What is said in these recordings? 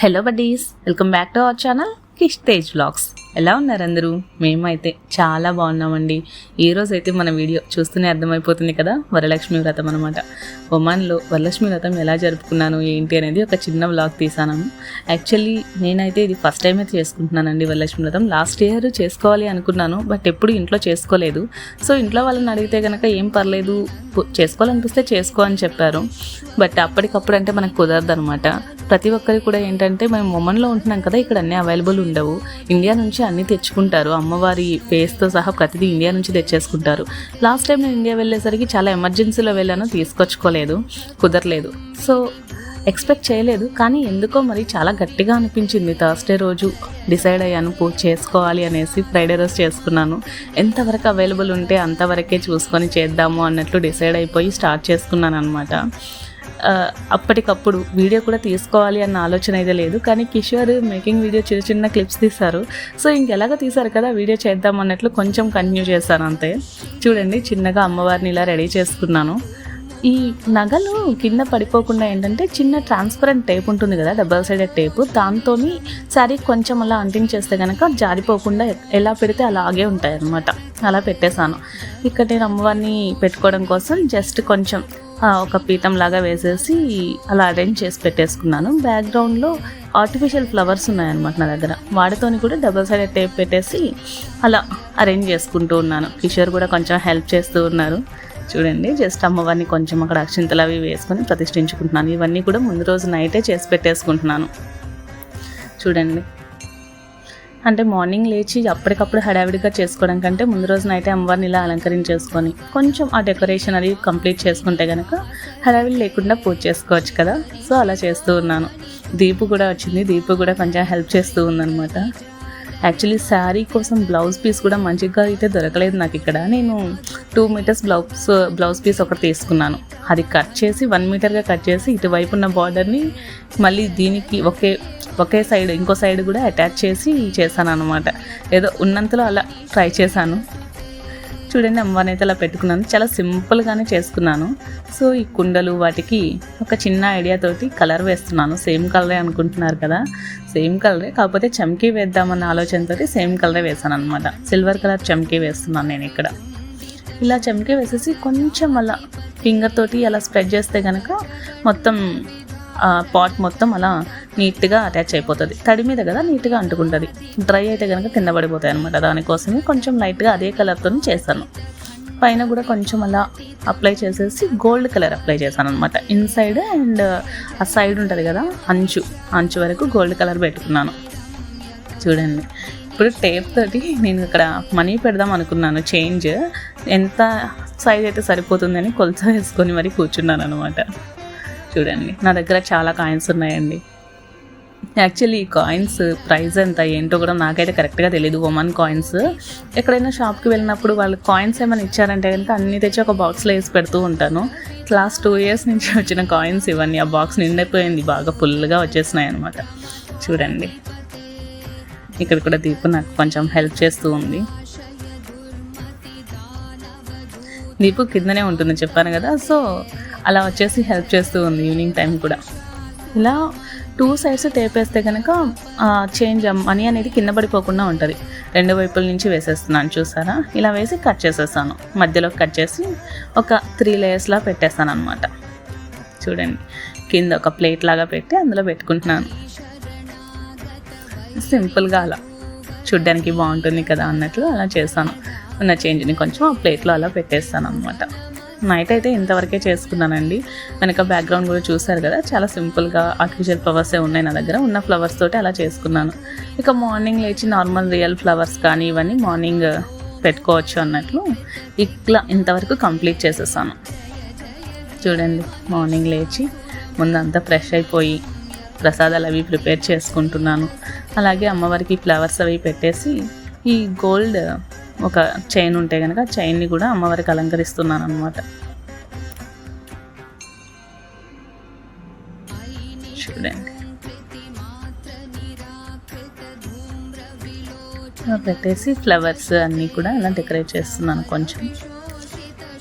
Hello buddies, welcome back to our channel Kish Tej vlogs. ఎలా ఉన్నారు అందరూ? మేమైతే చాలా బాగున్నామండి. ఈరోజు అయితే మన వీడియో చూస్తూనే అర్థమైపోతుంది కదా, వరలక్ష్మి వ్రతం అనమాట. ఒమాన్లో వరలక్ష్మి వ్రతం ఎలా జరుపుకున్నాను ఏంటి అనేది ఒక చిన్న వ్లాగ్ తీసాను. యాక్చువల్లీ నేనైతే ఇది ఫస్ట్ టైం అయితే చేసుకుంటున్నానండి వరలక్ష్మి వ్రతం. లాస్ట్ ఇయర్ చేసుకోవాలి అనుకున్నాను, బట్ ఎప్పుడు ఇంట్లో చేసుకోలేదు. సో ఇంట్లో వాళ్ళని అడిగితే కనుక ఏం పర్లేదు, చేసుకోవాలనిపిస్తే చేసుకో అని చెప్పారు. బట్ అప్పటికప్పుడు అంటే మనకు కుదరదు అనమాట. ప్రతి ఒక్కరికి కూడా ఏంటంటే మేము ఒమన్లో ఉంటున్నాం కదా, ఇక్కడ అన్నీ అవైలబుల్ ఉండవు. ఇండియా నుంచి అన్నీ తెచ్చుకుంటారు, అమ్మవారి ఫేస్తో సహా ప్రతిదీ ఇండియా నుంచి తెచ్చేసుకుంటారు. లాస్ట్ టైం నేను ఇండియా వెళ్ళేసరికి చాలా ఎమర్జెన్సీలో వెళ్ళాను, తీసుకొచ్చుకోలేదు, కుదరలేదు. సో ఎక్స్పెక్ట్ చేయలేదు, కానీ ఎందుకో మరి చాలా గట్టిగా అనిపించింది. థర్స్డే రోజు డిసైడ్ అయ్యాను పూజ చేసుకోవాలి అనేసి. ఫ్రైడే రోజు చేసుకున్నాను. ఎంతవరకు అవైలబుల్ ఉంటే అంతవరకే చూసుకొని చేద్దాము అన్నట్లు డిసైడ్ అయిపోయి స్టార్ట్ చేసుకున్నాను అనమాట. అప్పటికప్పుడు వీడియో కూడా తీసుకోవాలి అన్న ఆలోచన అయితే లేదు, కానీ కిషోర్ మేకింగ్ వీడియో చిన్న చిన్న క్లిప్స్ తీశారు. సో ఇంకెలాగో తీశారు కదా, వీడియో చేద్దాం అన్నట్లు కొంచెం కంటిన్యూ చేశాను అంతే. చూడండి, చిన్నగా అమ్మవారిని ఇలా రెడీ చేసుకున్నాను. ఈ నగలు కింద పడిపోకుండా ఏంటంటే చిన్న ట్రాన్స్పరెంట్ టేప్ ఉంటుంది కదా, డబల్ సైడెడ్ టేపు, దాంతో శారీ కొంచెం అలా అంటించేస్తే కనుక జారిపోకుండా ఎలా పెడితే అలాగే ఉంటాయి అన్నమాట. అలా పెట్టేశాను. ఇక్కడ నేను అమ్మవారిని పెట్టుకోవడం కోసం జస్ట్ కొంచెం ఒక పీఠం లాగా వేసేసి అలా అరేంజ్ చేసి పెట్టేసుకున్నాను. బ్యాక్గ్రౌండ్లో ఆర్టిఫిషియల్ ఫ్లవర్స్ ఉన్నాయన్నమాట నా దగ్గర, వాటితోని కూడా డబల్ సైడెడ్ టేప్ పెట్టేసి అలా అరేంజ్ చేసుకుంటూ ఉన్నాను. కిషోర్ కూడా కొంచెం హెల్ప్ చేస్తూ ఉన్నారు. చూడండి, జస్ట్ అమ్మవారిని కొంచెం అక్కడ అక్షింతలు అవి వేసుకొని ప్రతిష్ఠించుకుంటున్నాను. ఇవన్నీ కూడా ముందు రోజు నైటే చేసి పెట్టేసుకుంటున్నాను. చూడండి, అంటే మార్నింగ్ లేచి అప్పటికప్పుడు హడావిడిగా చేసుకోవడం కంటే ముందు రోజు నైటే అమ్మవారిని ఇలా అలంకరించేసుకొని కొంచెం ఆ డెకరేషన్ అది కంప్లీట్ చేసుకుంటే కనుక హడావిడి లేకుండా పూజ చేసుకోవచ్చు కదా. సో అలా చేస్తూ ఉన్నాను. దీపు కూడా వచ్చింది, దీపు కూడా కొంచెం హెల్ప్ చేస్తూ ఉందన్నమాట. యాక్చువల్లీ శారీ కోసం బ్లౌజ్ పీస్ కూడా మంచిగా అయితే దొరకలేదు నాకు ఇక్కడ. నేను 2 మీటర్స్ బ్లౌజ్ పీస్ ఒకటి తీసుకున్నాను. అది కట్ చేసి 1 మీటర్గా కట్ చేసి ఇటువైపు ఉన్న బార్డర్ని మళ్ళీ దీనికి ఒకే సైడ్ ఇంకో సైడ్ కూడా అటాచ్ చేసి చేశాను అనమాట. ఏదో ఉన్నంతలో అలా ట్రై చేశాను. చూడండి, అమ్మవారిని అయితే అలా పెట్టుకున్నాను. చాలా సింపుల్గానే చేసుకున్నాను. సో ఈ కుండలు వాటికి ఒక చిన్న ఐడియాతోటి కలర్ వేస్తున్నాను. సేమ్ కలరే అనుకుంటున్నారు కదా, సేమ్ కలరే, కాకపోతే చమ్కీ వేద్దామన్న ఆలోచనతో సేమ్ కలరే వేసాను అనమాట. సిల్వర్ కలర్ చమ్కీ వేస్తున్నాను నేను ఇక్కడ. ఇలా చమ్కీ వేసేసి కొంచెం అలా ఫింగర్ తోటి అలా స్ప్రెడ్ చేస్తే కనుక మొత్తం పాట్ మొత్తం అలా నీట్గా అటాచ్ అయిపోతుంది. తడి మీద కదా నీట్గా అంటుకుంటుంది. డ్రై అయితే కనుక కింద పడిపోతాయి అనమాట. దానికోసమే కొంచెం లైట్గా అదే కలర్తో చేశాను. పైన కూడా కొంచెం అలా అప్లై చేసేసి గోల్డ్ కలర్ అప్లై చేశాను అనమాట. ఇన్సైడ్ అండ్ ఆ సైడ్ ఉంటుంది కదా, అంచు వరకు గోల్డ్ కలర్ పెట్టుకున్నాను. చూడండి, ఇప్పుడు టేప్ తోటి నేను ఇక్కడ మనీ పెడదాం అనుకున్నాను. చేంజ్ ఎంత సైజ్ అయితే సరిపోతుందని కొలత వేసుకొని మరీ కూర్చున్నాను అనమాట. చూడండి, నా దగ్గర చాలా కాయిన్స్ ఉన్నాయండి. యాక్చువల్లీ ఈ కాయిన్స్ ప్రైస్ ఎంత ఏంటో కూడా నాకైతే కరెక్ట్గా తెలియదు. ఒమన్ కాయిన్స్ ఎక్కడైనా షాప్కి వెళ్ళినప్పుడు వాళ్ళు కాయిన్స్ ఏమైనా ఇచ్చారంటే కనుక అన్నీ తెచ్చి ఒక బాక్స్లో వేసి పెడుతూ ఉంటాను. లాస్ట్ 2 ఇయర్స్ నుంచి వచ్చిన కాయిన్స్ ఇవన్నీ. ఆ బాక్స్ నిండిపోయింది, బాగా ఫుల్గా వచ్చేసినాయి అనమాట. చూడండి, ఇక్కడ కూడా దీపు నాకు కొంచెం హెల్ప్ చేస్తూ ఉంది. దీపు కిందనే ఉంటుంది చెప్పాను కదా, సో అలా వచ్చేసి హెల్ప్ చేస్తూ ఉంది ఈవినింగ్ టైం కూడా. ఇలా 2 సైడ్స్ టేప్ వేస్తే కనుక చేంజ్ మనీ అనేది కింద పడిపోకుండా ఉంటుంది. 2 వైపుల నుంచి వేసేస్తున్నాను, చూసారా? ఇలా వేసి కట్ చేసేస్తాను. మధ్యలో కట్ చేసి ఒక 3 లేయర్స్లా పెట్టేస్తాను అనమాట. చూడండి, కింద ఒక ప్లేట్ లాగా పెట్టి అందులో పెట్టుకుంటున్నాను. సింపుల్గా అలా చూడ్డానికి బాగుంటుంది కదా అన్నట్లు అలా చేస్తాను. ఉన్న చేంజ్ని కొంచెం ఆ ప్లేట్లో అలా పెట్టేస్తాను అనమాట. నైట్ అయితే ఇంతవరకే చేసుకున్నానండి. వెనక బ్యాక్గ్రౌండ్ కూడా చూసారు కదా, చాలా సింపుల్గా ఆర్టిఫిషియల్ ఫ్లవర్సే ఉన్నాయి నా దగ్గర. ఉన్న ఫ్లవర్స్ తోటి అలా చేసుకున్నాను. ఇక మార్నింగ్ లేచి నార్మల్ రియల్ ఫ్లవర్స్ కానీ ఇవన్నీ మార్నింగ్ పెట్టుకోవచ్చు అన్నట్లు ఇట్లా ఇంతవరకు కంప్లీట్ చేసేసాను. చూడండి, మార్నింగ్ లేచి ముందంతా ఫ్రెష్ అయిపోయి ప్రసాదాలు అవి ప్రిపేర్ చేసుకుంటున్నాను. అలాగే అమ్మవారికి ఫ్లవర్స్ అవి పెట్టేసి ఈ గోల్డ్ ఒక చైన్ ఉంటే కనుక చైన్ని కూడా అమ్మవారికి అలంకరిస్తున్నాను అనమాట. చూడండి, పెట్టేసి ఫ్లవర్స్ అన్నీ కూడా అలా డెకరేట్ చేస్తున్నాను. కొంచెం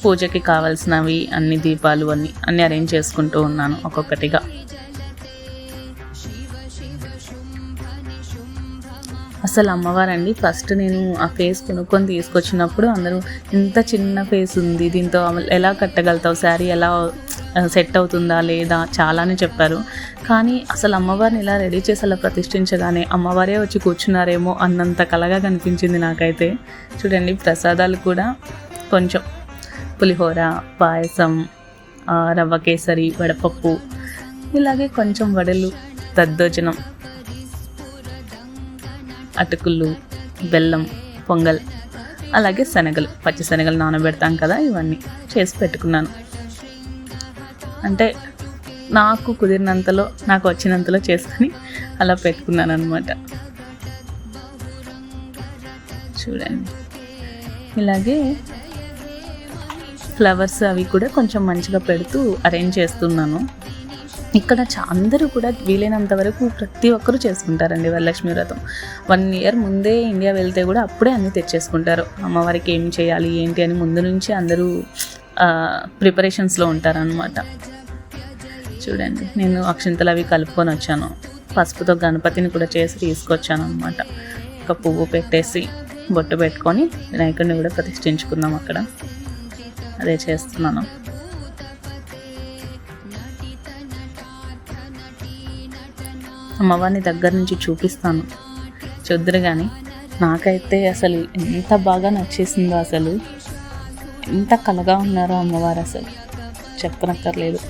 పూజకి కావాల్సినవి అన్ని దీపాలు అన్నీ అరేంజ్ చేసుకుంటూ ఉన్నాను ఒక్కొక్కటిగా. అసలు అమ్మవారండి ఫస్ట్ నేను ఆ ఫేస్ కొనుక్కొని తీసుకొచ్చినప్పుడు అందరూ ఇంత చిన్న ఫేస్ ఉంది, దీంతో ఎలా కట్టగలుగుతావు, శారీ ఎలా సెట్ అవుతుందా లేదా చాలానే చెప్పారు. కానీ అసలు అమ్మవారిని ఇలా రెడీ చేసి అలా ప్రతిష్ఠించగానే అమ్మవారే వచ్చి కూర్చున్నారేమో అన్నంత కలగా కనిపించింది నాకైతే. చూడండి ప్రసాదాలు కూడా కొంచెం పులిహోర, పాయసం, రవ్వ కేసరి, వడపప్పు, ఇలాగే కొంచెం వడలు, దద్దోజనం, అటుకులు, బెల్లం, పొంగల్, అలాగే శనగలు, పచ్చి శనగలు నానబెడతాం కదా, ఇవన్నీ చేసి పెట్టుకున్నాను. అంటే నాకు కుదిరినంతలో నాకు వచ్చినంతలో చేసుకొని అలా పెట్టుకున్నాను అనమాట. చూడండి ఇలాగే ఫ్లవర్స్ అవి కూడా కొంచెం మంచిగా పెడుతూ అరేంజ్ చేస్తున్నాను. ఇక్కడ అందరూ కూడా వీలైనంత వరకు ప్రతి ఒక్కరూ చేసుకుంటారండి వరలక్ష్మి వ్రతం. 1 year ముందే ఇండియా వెళ్తే కూడా అప్పుడే అన్నీ తెచ్చేసుకుంటారు. అమ్మవారికి ఏం చేయాలి ఏంటి అని ముందు నుంచి అందరూ ప్రిపరేషన్స్లో ఉంటారనమాట. చూడండి నేను అక్షింతలు అవి కలుపుకొని వచ్చాను. పసుపుతో గణపతిని కూడా చేసి తీసుకొచ్చాను అనమాట. ఒక పువ్వు పెట్టేసి బొట్టు పెట్టుకొని వినాయకుడిని కూడా ప్రతిష్ఠించుకుందాం అక్కడ. అదే చేస్తున్నాను. అమ్మవారిని దగ్గర నుంచి చూపిస్తాను చూద్దరు. కానీ నాకైతే అసలు ఎంత బాగా నచ్చేసిందో, అసలు ఎంత కలగా ఉన్నారో అమ్మవారు, అసలు చెప్పనక్కర్లేదు.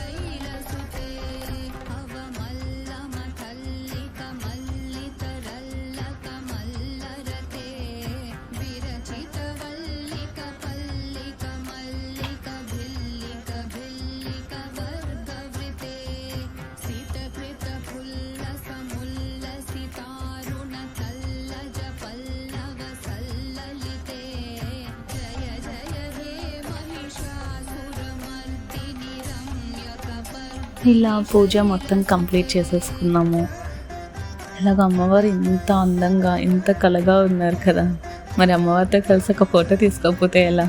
ఇలా పూజ మొత్తం కంప్లీట్ చేసేసుకున్నాము. ఇలాగ అమ్మవారు ఇంత అందంగా ఇంత కళగా ఉన్నారు కదా, మరి అమ్మవారితో కలిసి ఒక ఫోటో తీసుకోకపోతే ఎలా?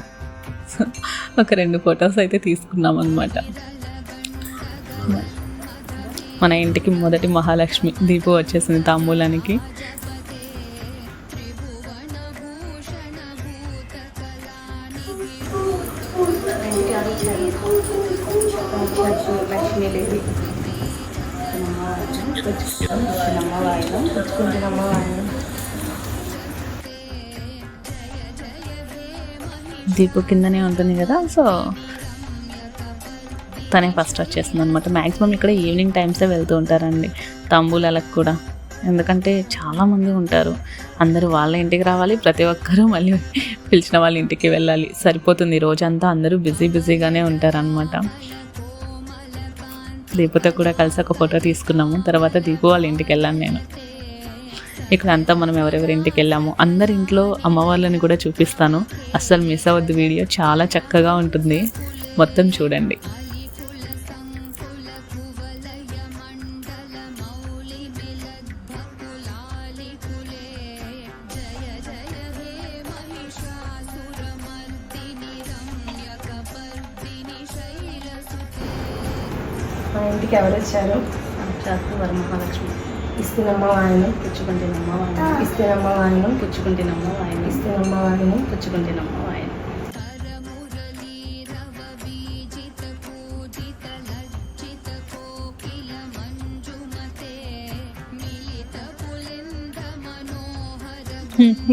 ఒక 2 ఫొటోస్ అయితే తీసుకున్నాం అనమాట. మన ఇంటికి మొదటి మహాలక్ష్మి దీపు వచ్చేసింది తాంబూలానికి. లక్ష్మీదేవి దీపు కిందనే ఉంటుంది కదా, సో తనే ఫస్ట్ వచ్చేస్తుంది అనమాట. మ్యాక్సిమం ఇక్కడ ఈవినింగ్ టైమ్సే వెళ్తూ ఉంటారండి తాంబూలాలకు కూడా, ఎందుకంటే చాలామంది ఉంటారు. అందరూ వాళ్ళ ఇంటికి రావాలి, ప్రతి ఒక్కరూ మళ్ళీ పిలిచిన వాళ్ళ ఇంటికి వెళ్ళాలి, సరిపోతుంది రోజంతా. అందరూ బిజీగానే ఉంటారనమాట. దీపుతో కూడా కలిసి ఒక ఫోటో తీసుకున్నాము. తర్వాత దీపు వాళ్ళ ఇంటికి వెళ్ళాను నేను. ఇక్కడ అంతా మనం ఎవరెవరి ఇంటికి వెళ్ళాము అందరి ఇంట్లో అమ్మవాళ్ళని కూడా చూపిస్తాను. అస్సలు మిస్ అవ్వద్దు వీడియో, చాలా చక్కగా ఉంటుంది, మొత్తం చూడండి. మా ఇంటికి ఎవరు వచ్చారు? సాక్షాత్తు వరమహాలక్ష్మి. ఇస్తున్నమ్మ వాయనం పుచ్చుకుంటేనమ్మ వాయనం, ఇస్తున్నమ్మ వాయనం పుచ్చుకుంటేనమ్మ వాయనం, ఇస్తున్నమ్మ వాయనం పుచ్చుకుంటేనమ్మ వాయనం.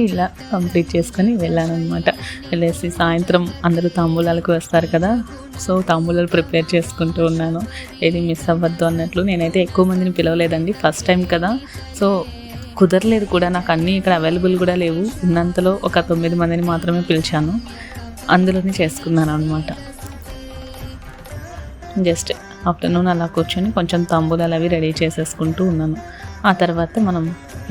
ఇలా కంప్లీట్ చేసుకొని వెళ్ళాను అనమాట. వెళ్ళేసి సాయంత్రం అందరూ తాంబూలాలకు వస్తారు కదా, సో తాంబూలాలు ప్రిపేర్ చేసుకుంటూ ఉన్నాను. ఏది మిస్ అవ్వద్దు అన్నట్లు. నేనైతే ఎక్కువ మందిని పిలవలేదండి, ఫస్ట్ టైం కదా, సో కుదరలేదు కూడా. నాకు అన్నీ ఇక్కడ అవైలబుల్ కూడా లేవు. ఉన్నంతలో ఒక 9 మందిని మాత్రమే పిలిచాను, అందులోనే చేసుకున్నాను అనమాట. జస్ట్ ఆఫ్టర్నూన్ అలా కూర్చొని కొంచెం తాంబూలాలు అవి రెడీ చేసేసుకుంటూ ఉన్నాను. ఆ తర్వాత మనం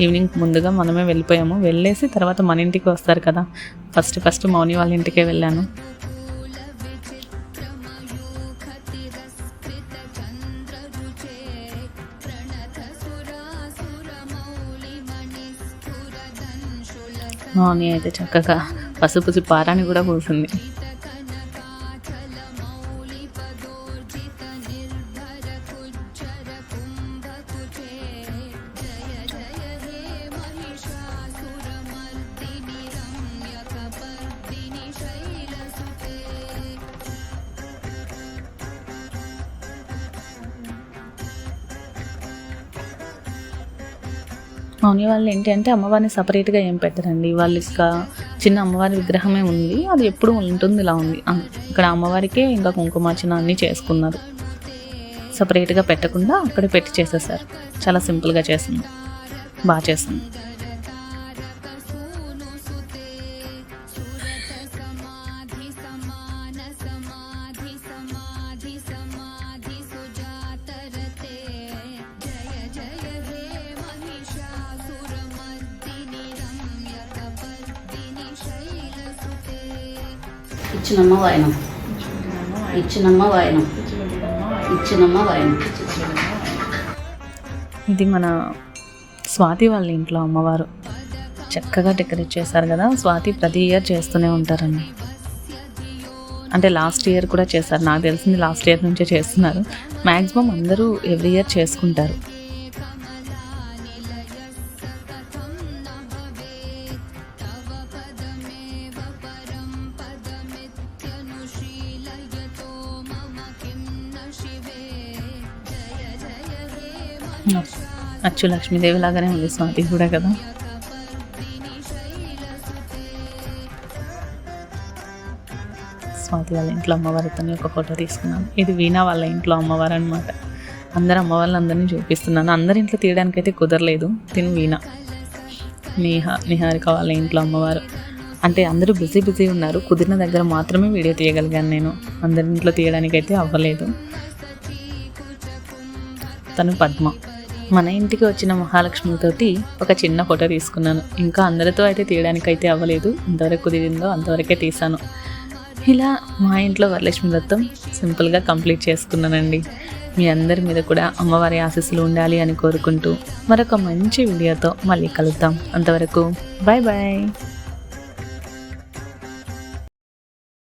ఈవినింగ్ ముందుగా మనమే వెళ్ళిపోయాము. వెళ్ళేసి తర్వాత మన ఇంటికి వస్తారు కదా, ఫస్ట్ మౌని వాళ్ళ ఇంటికే వెళ్ళాను. మౌని అయితే చక్కగా పసుపు పారాని కూడా పూసింది. మౌని వాళ్ళు ఏంటి అంటే అమ్మవారిని సపరేట్గా ఏం పెట్టరండి. వాళ్ళు ఇంకా చిన్న అమ్మవారి విగ్రహమే ఉంది, అది ఎప్పుడు ఉంటుంది ఇలా ఉంది. ఇక్కడ అమ్మవారికే ఇంకా కుంకుమార్చన అన్నీ చేసుకున్నారు, సపరేట్గా పెట్టకుండా అక్కడే పెట్టి చేసేసారు. చాలా సింపుల్గా చేసింది, బాగా చేసింది. ఇచ్చినమ్మ వాయనం, ఇచ్చినమ్మ వాయనం, ఇచ్చినమ్మ వాయనం. ఇది మన స్వాతి వాళ్ళ ఇంట్లో అమ్మవారు చక్కగా డెకరేట్ చేశారు కదా. స్వాతి ప్రతి ఇయర్ చేస్తూనే ఉంటారండి. అంటే లాస్ట్ ఇయర్ కూడా చేశారు, నాకు తెలిసింది లాస్ట్ ఇయర్ నుంచే చేస్తున్నారు. మ్యాక్సిమం అందరూ ఎవ్రీ ఇయర్ చేసుకుంటారు. అచ్చు లక్ష్మీదేవి లాగానే ఉంది స్వాతి కూడా కదా. స్వాతి వాళ్ళ ఇంట్లో అమ్మవారితో ఒక ఫోటో తీసుకున్నాను. ఇది వీణా వాళ్ళ ఇంట్లో అమ్మవారు అనమాట. అందరు అమ్మవాళ్ళందరినీ చూపిస్తున్నాను. అందరి ఇంట్లో తీయడానికి అయితే కుదరలేదు. తిను వీణా, నిహారిక వాళ్ళ ఇంట్లో అమ్మవారు. అంటే అందరూ బిజీ ఉన్నారు, కుదిరిన దగ్గర మాత్రమే వీడియో తీయగలిగాను నేను. అందరి ఇంట్లో తీయడానికి అయితే అవ్వలేదు. తను పద్మ. మన ఇంటికి వచ్చిన మహాలక్ష్మితోటి ఒక చిన్న ఫోటో తీసుకున్నాను. ఇంకా అందరితో అయితే తీయడానికి అయితే అవ్వలేదు, ఎంతవరకు కుదిరిందో అంతవరకే తీసాను. ఇలా మా ఇంట్లో వరలక్ష్మి వ్రతం సింపుల్గా కంప్లీట్ చేసుకున్నానండి. మీ అందరి మీద కూడా అమ్మవారి ఆశీస్సులు ఉండాలి అని కోరుకుంటూ మరొక మంచి వీడియోతో మళ్ళీ కలుద్దాం. అంతవరకు బాయ్ బాయ్.